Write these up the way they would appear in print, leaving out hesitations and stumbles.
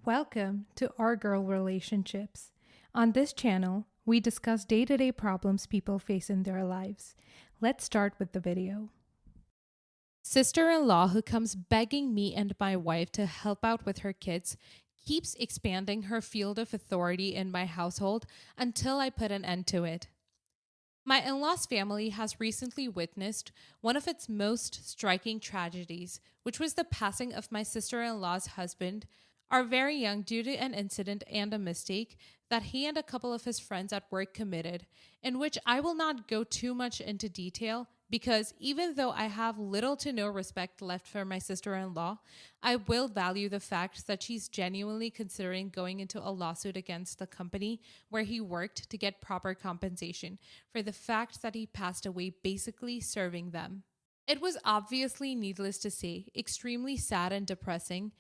Welcome to Our Girl Relationships. On this channel, we discuss day-to-day problems people face in their lives. Let's start with the video. Sister-in-law who comes begging me and my wife to help out with her kids keeps expanding her field of authority in my household until I put an end to it. My in-laws family has recently witnessed one of its most striking tragedies, which was the passing of my sister-in-law's husband, are very young due to an incident and a mistake that he and a couple of his friends at work committed, in which I will not go too much into detail because even though I have little to no respect left for my sister-in-law, I will value the fact that she's genuinely considering going into a lawsuit against the company where he worked to get proper compensation for the fact that he passed away basically serving them. It was obviously, needless to say, extremely sad and depressing.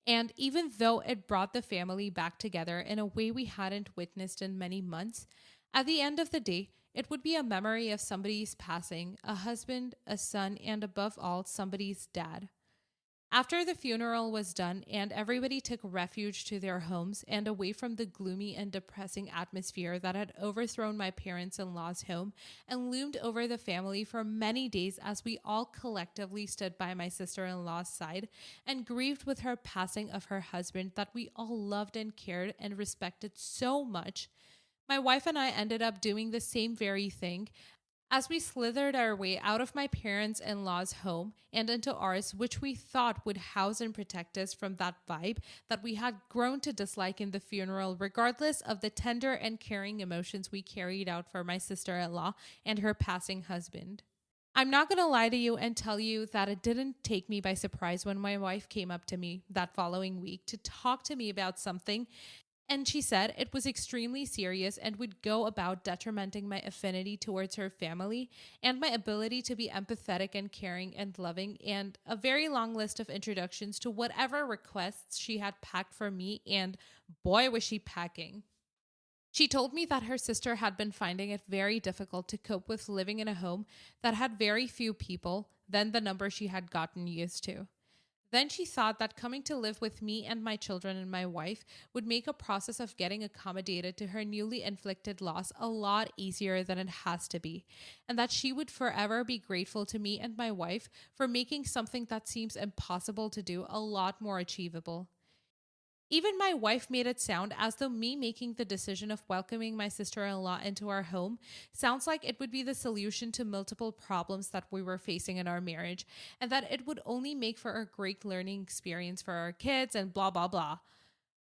And even though it brought the family back together in a way we hadn't witnessed in many months, at the end of the day, it would be a memory of somebody's passing, a husband, a son, and above all, somebody's dad. After the funeral was done and everybody took refuge to their homes and away from the gloomy and depressing atmosphere that had overthrown my parents-in-law's home and loomed over the family for many days as we all collectively stood by my sister-in-law's side and grieved with her passing of her husband that we all loved and cared and respected so much, my wife and I ended up doing the same very thing as we slithered our way out of my parents-in-law's home and into ours, which we thought would house and protect us from that vibe that we had grown to dislike in the funeral, regardless of the tender and caring emotions we carried out for my sister-in-law and her passing husband. I'm not going to lie to you and tell you that it didn't take me by surprise when my wife came up to me that following week to talk to me about something, and she said it was extremely serious and would go about detrimenting my affinity towards her family and my ability to be empathetic and caring and loving, and a very long list of introductions to whatever requests she had packed for me, and boy was she packing. She told me that her sister had been finding it very difficult to cope with living in a home that had very few people than the number she had gotten used to. Then she thought that coming to live with me and my children and my wife would make a process of getting accommodated to her newly inflicted loss a lot easier than it has to be, and that she would forever be grateful to me and my wife for making something that seems impossible to do a lot more achievable. Even my wife made it sound as though me making the decision of welcoming my sister-in-law into our home sounds like it would be the solution to multiple problems that we were facing in our marriage, and that it would only make for a great learning experience for our kids and blah, blah, blah.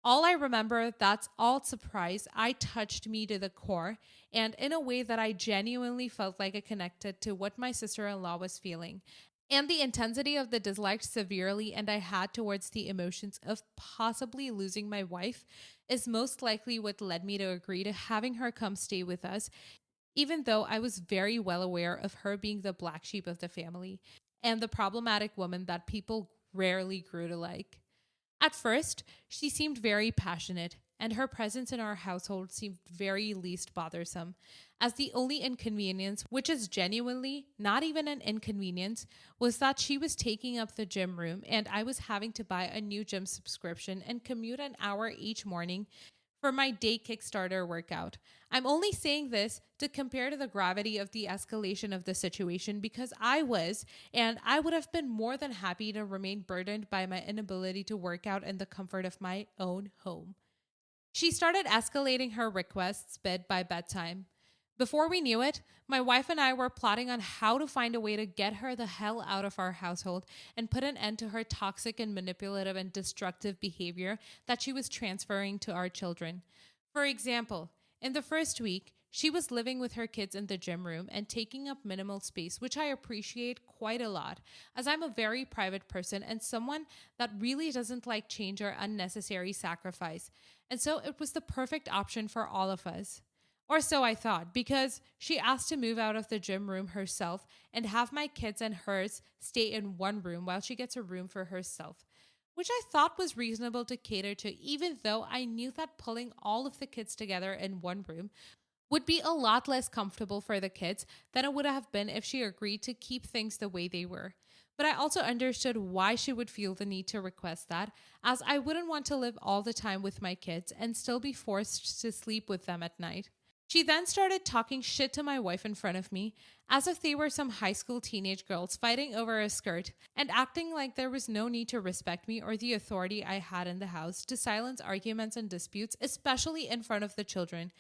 All I remember that's all surprise, I touched me to the core, and in a way that I genuinely felt like it connected to what my sister-in-law was feeling. And the intensity of the dislike severely and I had towards the emotions of possibly losing my wife is most likely what led me to agree to having her come stay with us, even though I was very well aware of her being the black sheep of the family and the problematic woman that people rarely grew to like. At first, she seemed very passionate, and her presence in our household seemed very least bothersome, as the only inconvenience, which is genuinely not even an inconvenience, was that she was taking up the gym room and I was having to buy a new gym subscription and commute an hour each morning for my day Kickstarter workout. I'm only saying this to compare to the gravity of the escalation of the situation because I was, and I would have been more than happy to remain burdened by my inability to work out in the comfort of my own home. She started escalating her requests bed by bedtime. Before we knew it, my wife and I were plotting on how to find a way to get her the hell out of our household and put an end to her toxic and manipulative and destructive behavior that she was transferring to our children. For example, in the first week, she was living with her kids in the gym room and taking up minimal space, which I appreciate quite a lot, as I'm a very private person and someone that really doesn't like change or unnecessary sacrifice. And so it was the perfect option for all of us. Or so I thought, because she asked to move out of the gym room herself and have my kids and hers stay in one room while she gets a room for herself, which I thought was reasonable to cater to, even though I knew that pulling all of the kids together in one room would be a lot less comfortable for the kids than it would have been if she agreed to keep things the way they were. But I also understood why she would feel the need to request that, as I wouldn't want to live all the time with my kids and still be forced to sleep with them at night. She then started talking shit to my wife in front of me, as if they were some high school teenage girls fighting over a skirt, and acting like there was no need to respect me or the authority I had in the house to silence arguments and disputes, especially in front of the children.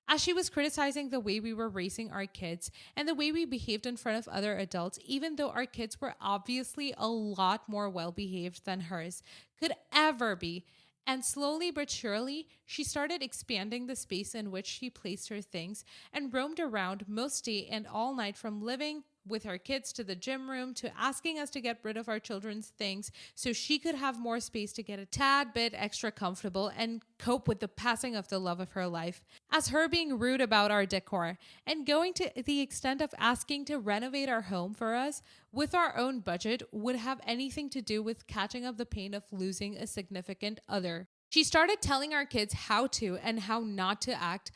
As she was criticizing the way we were raising our kids and the way we behaved in front of other adults, even though our kids were obviously a lot more well behaved than hers could ever be. And slowly but surely, she started expanding the space in which she placed her things and roamed around most day and all night, from living with her kids to the gym room to asking us to get rid of our children's things so she could have more space to get a tad bit extra comfortable and cope with the passing of the love of her life. As her being rude about our decor and going to the extent of asking to renovate our home for us with our own budget would have anything to do with catching up the pain of losing a significant other. She started telling our kids how to and how not to act,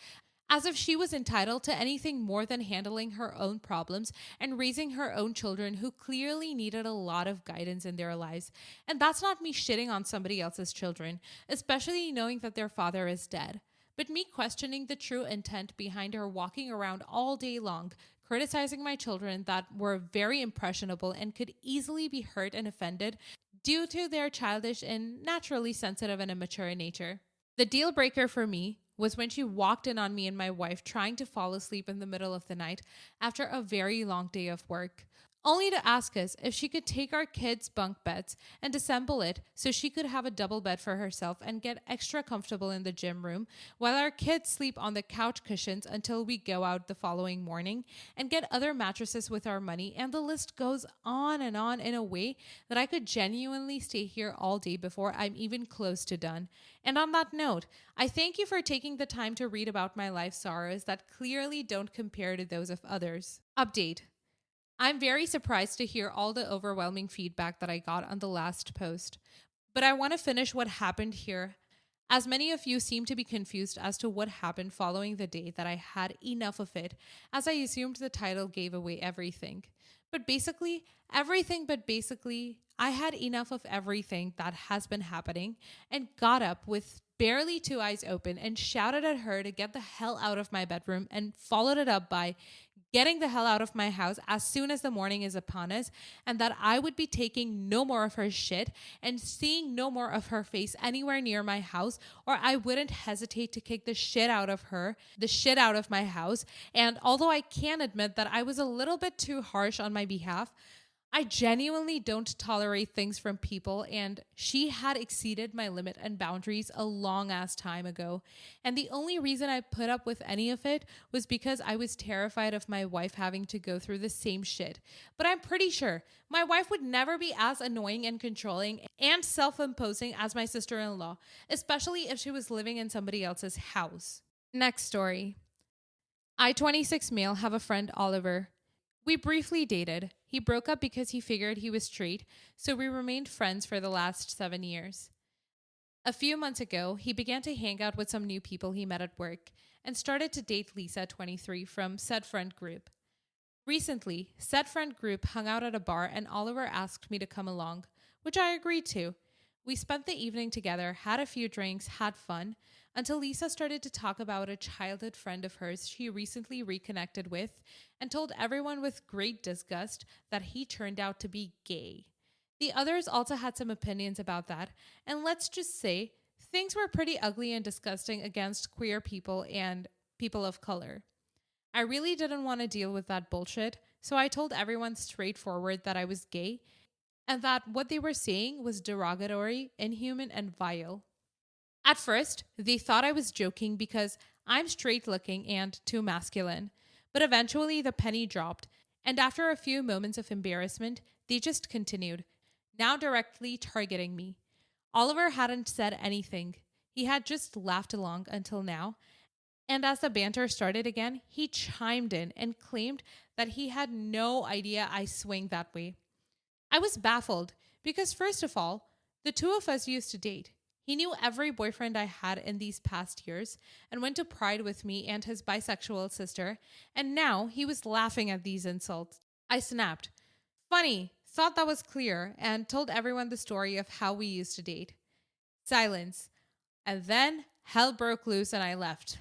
as if she was entitled to anything more than handling her own problems and raising her own children who clearly needed a lot of guidance in their lives. And that's not me shitting on somebody else's children, especially knowing that their father is dead, but me questioning the true intent behind her walking around all day long, criticizing my children that were very impressionable and could easily be hurt and offended due to their childish and naturally sensitive and immature nature. The deal breaker for me was when she walked in on me and my wife trying to fall asleep in the middle of the night after a very long day of work, only to ask us if she could take our kids' bunk beds and disassemble it so she could have a double bed for herself and get extra comfortable in the gym room while our kids sleep on the couch cushions until we go out the following morning, and get other mattresses with our money. And the list goes on in a way that I could genuinely stay here all day before I'm even close to done. And on that note, I thank you for taking the time to read about my life sorrows that clearly don't compare to those of others. Update. I'm very surprised to hear all the overwhelming feedback that I got on the last post, but I want to finish what happened here, as many of you seem to be confused as to what happened following the day that I had enough of it, as I assumed the title gave away everything. But basically, I had enough of everything that has been happening and got up with barely two eyes open and shouted at her to get the hell out of my bedroom, and followed it up by getting the hell out of my house as soon as the morning is upon us, and that I would be taking no more of her shit and seeing no more of her face anywhere near my house, or I wouldn't hesitate to kick the shit out of her, the shit out of my house. And although I can admit that I was a little bit too harsh on my behalf, I genuinely don't tolerate things from people, and she had exceeded my limit and boundaries a long ass time ago. And the only reason I put up with any of it was because I was terrified of my wife having to go through the same shit. But I'm pretty sure my wife would never be as annoying and controlling and self-imposing as my sister-in-law, especially if she was living in somebody else's house. Next story. I, 26 male, have a friend, Oliver. We briefly dated. He broke up because he figured he was straight, so we remained friends for the last 7 years. A few months ago, he began to hang out with some new people he met at work and started to date Lisa, 23, from said friend group. Recently, said friend group hung out at a bar and Oliver asked me to come along, which I agreed to. We spent the evening together, had a few drinks, had fun, until Lisa started to talk about a childhood friend of hers she recently reconnected with and told everyone with great disgust that he turned out to be gay. The others also had some opinions about that, and let's just say things were pretty ugly and disgusting against queer people and people of color. I really didn't want to deal with that bullshit, so I told everyone straightforward that I was gay and that what they were saying was derogatory, inhuman, and vile. At first, they thought I was joking because I'm straight looking and too masculine, but eventually the penny dropped, and after a few moments of embarrassment, they just continued, now directly targeting me. Oliver hadn't said anything. He had just laughed along until now, and as the banter started again, he chimed in and claimed that he had no idea I swing that way. I was baffled because, first of all, the two of us used to date. He knew every boyfriend I had in these past years and went to Pride with me and his bisexual sister, and now he was laughing at these insults. I snapped. Funny, thought that was clear, and told everyone the story of how we used to date. Silence. And then hell broke loose and I left.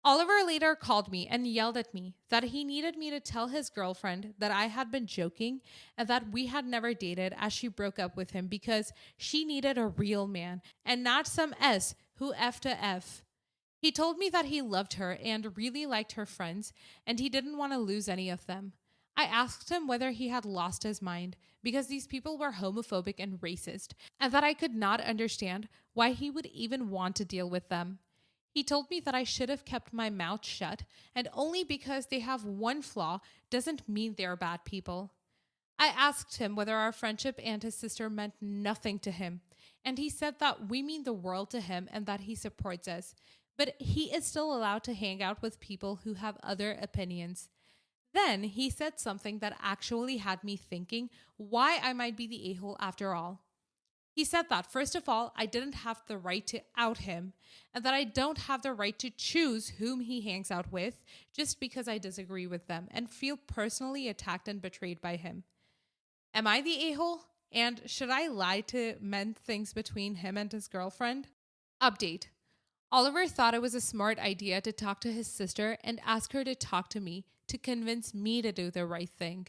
Oliver later called me and yelled at me that he needed me to tell his girlfriend that I had been joking and that we had never dated as she broke up with him because she needed a real man and not some S who F to F. He told me that he loved her and really liked her friends and he didn't want to lose any of them. I asked him whether he had lost his mind because these people were homophobic and racist and that I could not understand why he would even want to deal with them. He told me that I should have kept my mouth shut, and only because they have one flaw doesn't mean they're bad people. I asked him whether our friendship and his sister meant nothing to him, and he said that we mean the world to him and that he supports us, but he is still allowed to hang out with people who have other opinions. Then he said something that actually had me thinking why I might be the a-hole after all. He said that, first of all, I didn't have the right to out him, and that I don't have the right to choose whom he hangs out with just because I disagree with them and feel personally attacked and betrayed by him. Am I the a-hole? And should I lie to mend things between him and his girlfriend? Update. Oliver thought it was a smart idea to talk to his sister and ask her to talk to me to convince me to do the right thing.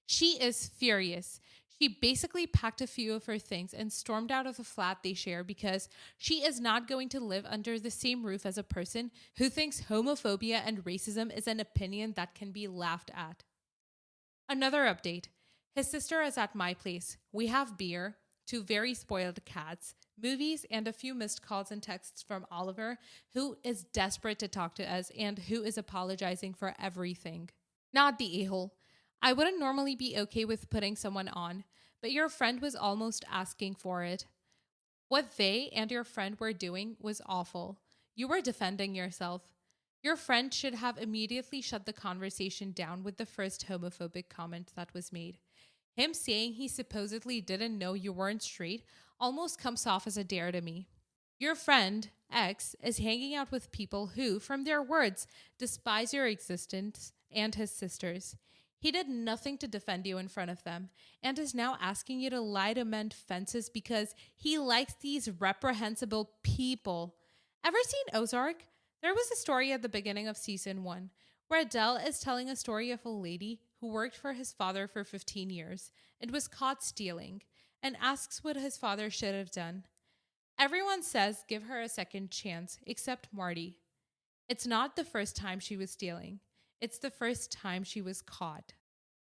She is furious. She basically packed a few of her things and stormed out of the flat they share because she is not going to live under the same roof as a person who thinks homophobia and racism is an opinion that can be laughed at. Another update. His sister is at my place. We have beer, 2 very spoiled cats, movies, and a few missed calls and texts from Oliver, who is desperate to talk to us and who is apologizing for everything. Not the a-hole. I wouldn't normally be okay with putting someone on, but your friend was almost asking for it. What they and your friend were doing was awful. You were defending yourself. Your friend should have immediately shut the conversation down with the first homophobic comment that was made. Him saying he supposedly didn't know you weren't straight almost comes off as a dare to me. Your friend, X, is hanging out with people who, from their words, despise your existence and his sister's. He did nothing to defend you in front of them and is now asking you to lie to mend fences because he likes these reprehensible people. Ever seen Ozark? There was a story at the beginning of season 1 where Adele is telling a story of a lady who worked for his father for 15 years and was caught stealing and asks what his father should have done. Everyone says give her a second chance except Marty. It's not the first time she was stealing. It's the first time she was caught.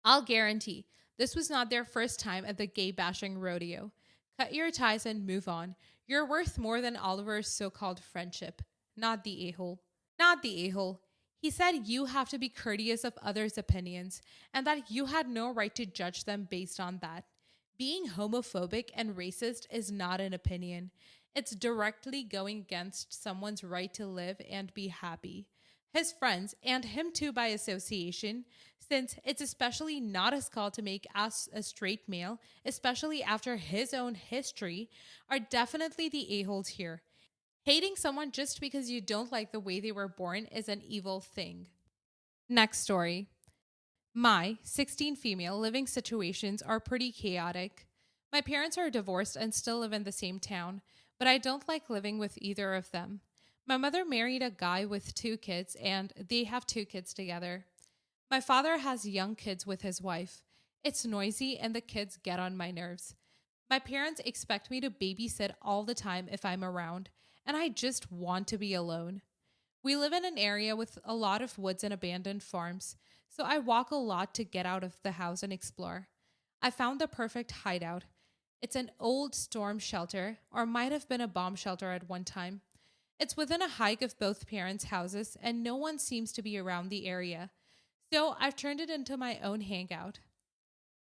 I'll guarantee this was not their first time at the gay bashing rodeo. Cut your ties and move on. You're worth more than Oliver's so-called friendship. Not the a-hole. Not the a-hole. He said you have to be courteous of others' opinions and that you had no right to judge them based on that. Being homophobic and racist is not an opinion. It's directly going against someone's right to live and be happy. His friends, and him too by association, since it's especially not his call to make us a straight male, especially after his own history, are definitely the a-holes here. Hating someone just because you don't like the way they were born is an evil thing. Next story. My 16 female living situations are pretty chaotic. My parents are divorced and still live in the same town, but I don't like living with either of them. My mother married a guy with 2 kids, and they have 2 kids together. My father has young kids with his wife. It's noisy, and the kids get on my nerves. My parents expect me to babysit all the time if I'm around, and I just want to be alone. We live in an area with a lot of woods and abandoned farms, so I walk a lot to get out of the house and explore. I found the perfect hideout. It's an old storm shelter, or might have been a bomb shelter at one time. It's within a hike of both parents' houses, and no one seems to be around the area. So I've turned it into my own hangout.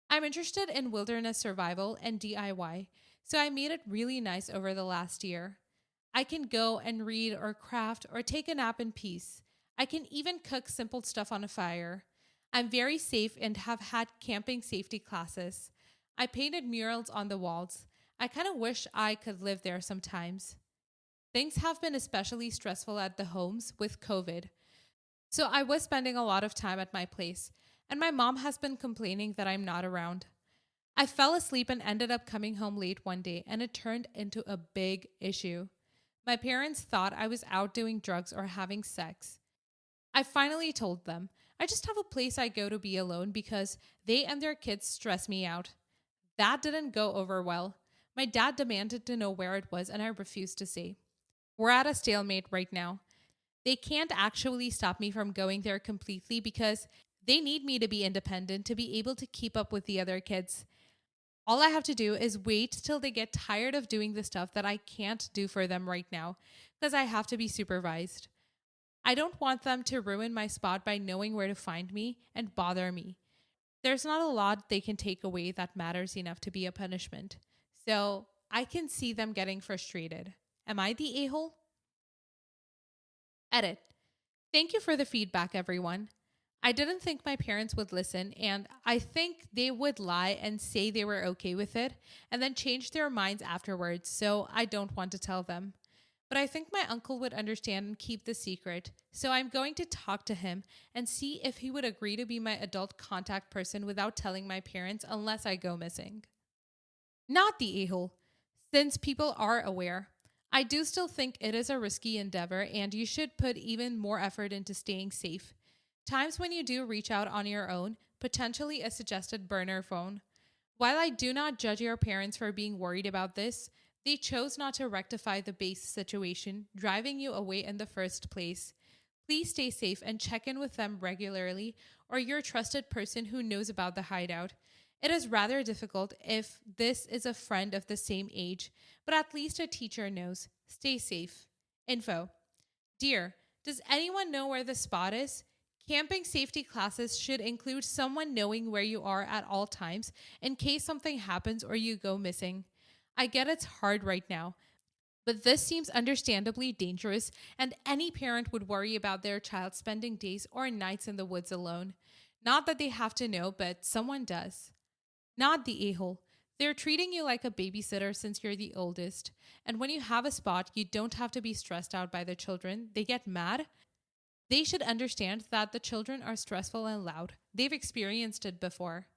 I'm interested in wilderness survival and DIY, so I made it really nice over the last year. I can go and read or craft or take a nap in peace. I can even cook simple stuff on a fire. I'm very safe and have had camping safety classes. I painted murals on the walls. I kind of wish I could live there sometimes. Things have been especially stressful at the homes with COVID. So I was spending a lot of time at my place, and my mom has been complaining that I'm not around. I fell asleep and ended up coming home late one day, and it turned into a big issue. My parents thought I was out doing drugs or having sex. I finally told them, I just have a place I go to be alone because they and their kids stress me out. That didn't go over well. My dad demanded to know where it was, and I refused to say. We're at a stalemate right now. They can't actually stop me from going there completely because they need me to be independent to be able to keep up with the other kids. All I have to do is wait till they get tired of doing the stuff that I can't do for them right now because I have to be supervised. I don't want them to ruin my spot by knowing where to find me and bother me. There's not a lot they can take away that matters enough to be a punishment. So I can see them getting frustrated. Am I the a hole? Edit. Thank you for the feedback, everyone. I didn't think my parents would listen, and I think they would lie and say they were okay with it and then change their minds afterwards, so I don't want to tell them. But I think my uncle would understand and keep the secret, so I'm going to talk to him and see if he would agree to be my adult contact person without telling my parents unless I go missing. Not the a hole, since people are aware. I do still think it is a risky endeavor, and you should put even more effort into staying safe. Times when you do reach out on your own, potentially a suggested burner phone. While I do not judge your parents for being worried about this, they chose not to rectify the base situation, driving you away in the first place. Please stay safe and check in with them regularly or your trusted person who knows about the hideout. It is rather difficult if this is a friend of the same age, but at least a teacher knows. Stay safe. Info. Dear, does anyone know where the spot is? Camping safety classes should include someone knowing where you are at all times in case something happens or you go missing. I get it's hard right now, but this seems understandably dangerous, and any parent would worry about their child spending days or nights in the woods alone. Not that they have to know, but someone does. Not the a hole. They're treating you like a babysitter since you're the oldest. And when you have a spot, you don't have to be stressed out by the children. They get mad. They should understand that the children are stressful and loud. They've experienced it before.